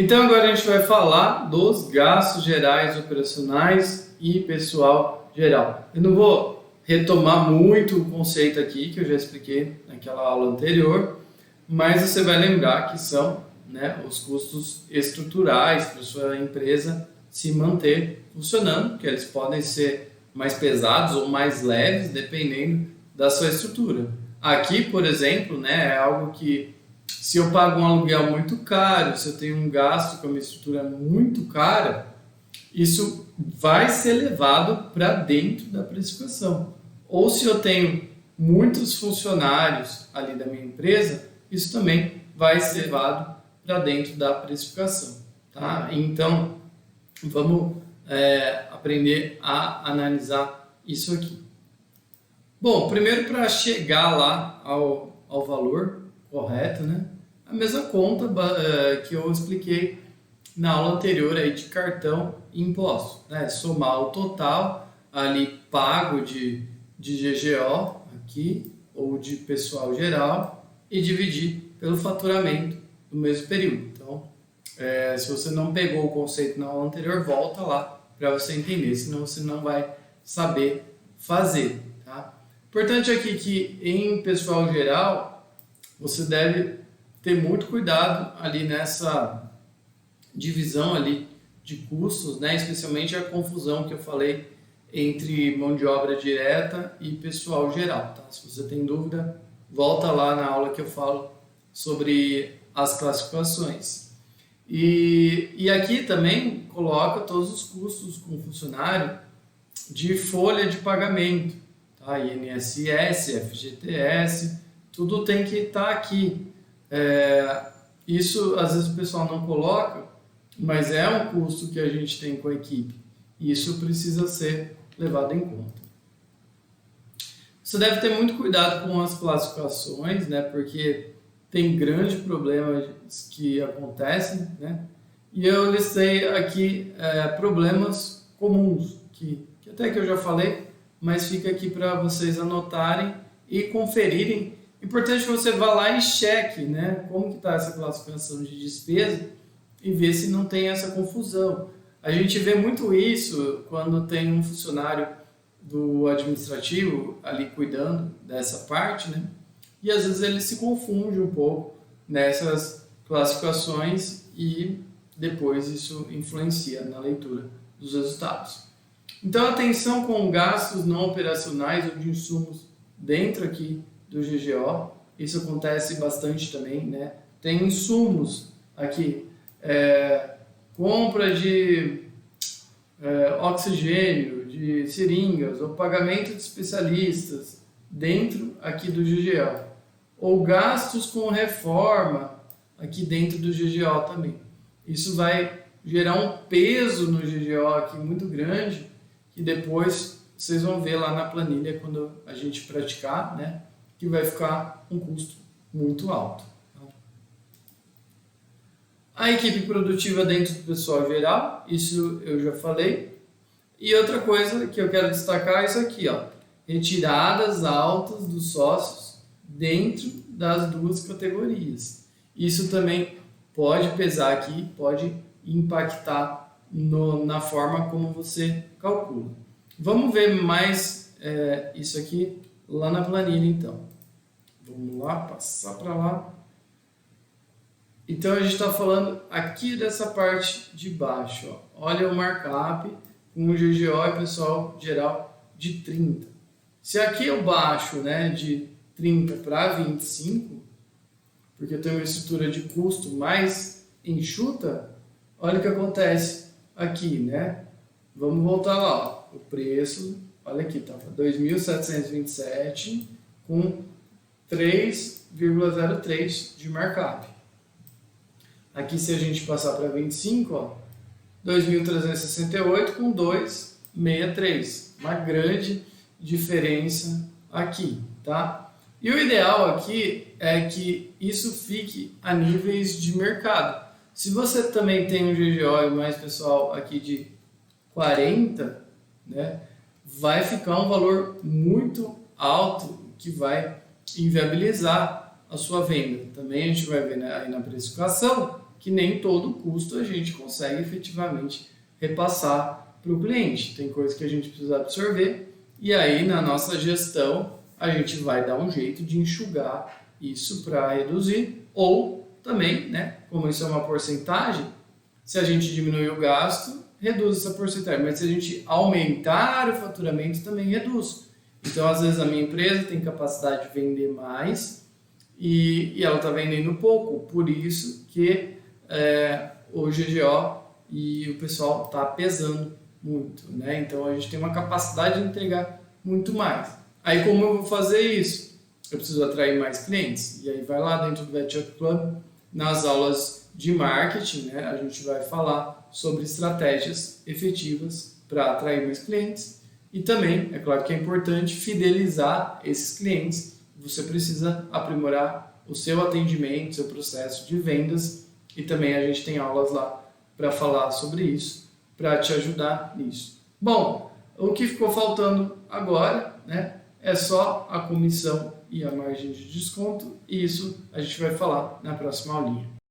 Então agora a gente vai falar dos gastos gerais operacionais e pessoal geral. Eu não vou retomar muito o conceito aqui, que eu já expliquei naquela aula anterior, mas você vai lembrar que são, né, os custos estruturais para a sua empresa se manter funcionando, que eles podem ser mais pesados ou mais leves, dependendo da sua estrutura. Aqui, por exemplo, né, é algo que, se eu pago um aluguel muito caro, se eu tenho um gasto com uma estrutura muito cara, isso vai ser levado para dentro da precificação. Ou se eu tenho muitos funcionários ali da minha empresa, isso também vai ser levado para dentro da precificação. Tá? Então, vamos aprender a analisar isso aqui. Bom, primeiro, para chegar lá ao valor correto, né? A mesma conta que eu expliquei na aula anterior aí de cartão e imposto, né? Somar o total ali pago de GGO aqui, ou de pessoal geral, e dividir pelo faturamento do mesmo período. Então, se você não pegou o conceito na aula anterior, volta lá para você entender, senão você não vai saber fazer. Tá? Importante aqui que em pessoal geral, você deve ter muito cuidado ali nessa divisão ali de custos, né? Especialmente a confusão que eu falei entre mão de obra direta e pessoal geral. Tá? Se você tem dúvida, volta lá na aula que eu falo sobre as classificações. E aqui também coloca todos os custos com funcionário de folha de pagamento, tá? INSS, FGTS, tudo tem que estar aqui. Isso às vezes o pessoal não coloca, mas é um custo que a gente tem com a equipe. E isso precisa ser levado em conta. Você deve ter muito cuidado com as classificações, né? Porque tem grandes problemas que acontecem, né? E eu listei aqui problemas comuns, que até que eu já falei, mas fica aqui para vocês anotarem e conferirem. Importante que você vá lá e cheque, né? Como que está essa classificação de despesa e ver se não tem essa confusão. A gente vê muito isso quando tem um funcionário do administrativo ali cuidando dessa parte, né? E às vezes ele se confunde um pouco nessas classificações e depois isso influencia na leitura dos resultados. Então, atenção com gastos não operacionais ou de insumos dentro aqui do GGO. Isso acontece bastante também, né? Tem insumos aqui, compra de oxigênio, de seringas, ou pagamento de especialistas dentro aqui do GGO, ou gastos com reforma aqui dentro do GGO também. Isso vai gerar um peso no GGO aqui muito grande, que depois vocês vão ver lá na planilha quando a gente praticar, né, que vai ficar um custo muito alto. A equipe produtiva dentro do pessoal geral, isso eu já falei. E outra coisa que eu quero destacar é isso aqui, ó, retiradas altas dos sócios dentro das duas categorias. Isso também pode pesar aqui, pode impactar na forma como você calcula. Vamos ver mais isso aqui lá na planilha, então. Vamos lá, passar para lá. Então, a gente está falando aqui dessa parte de baixo. Ó. Olha o markup com o GGO e pessoal geral de 30. Se aqui eu baixo, né, de 30 para 25, porque eu tenho uma estrutura de custo mais enxuta, olha o que acontece aqui, né? Vamos voltar lá. Ó. O preço, olha aqui, tá? 2.727 com 3,03 de markup. Aqui, se a gente passar para 25, ó, 2.368 com 2,63. Uma grande diferença aqui, tá? E o ideal aqui é que isso fique a níveis de mercado. Se você também tem um GGO e mais pessoal aqui de 40, né, vai ficar um valor muito alto que vai inviabilizar a sua venda. Também a gente vai ver, né, aí na precificação que nem todo custo a gente consegue efetivamente repassar para o cliente. Tem coisa que a gente precisa absorver e aí na nossa gestão a gente vai dar um jeito de enxugar isso para reduzir, ou também, né, como isso é uma porcentagem, se a gente diminuir o gasto, reduz essa porcentagem, mas se a gente aumentar o faturamento, também reduz. Então, às vezes, a minha empresa tem capacidade de vender mais e ela está vendendo pouco, por isso que o GGO e o pessoal está pesando muito, né? Então, a gente tem uma capacidade de entregar muito mais. Aí, como eu vou fazer isso? Eu preciso atrair mais clientes. E aí, vai lá dentro do VetShop Club, nas aulas de marketing, né? A gente vai falar sobre estratégias efetivas para atrair mais clientes. E também, é claro que é importante fidelizar esses clientes. Você precisa aprimorar o seu atendimento, seu processo de vendas. E também a gente tem aulas lá para falar sobre isso, para te ajudar nisso. Bom, o que ficou faltando agora, né, é só a comissão e a margem de desconto, e isso a gente vai falar na próxima aulinha.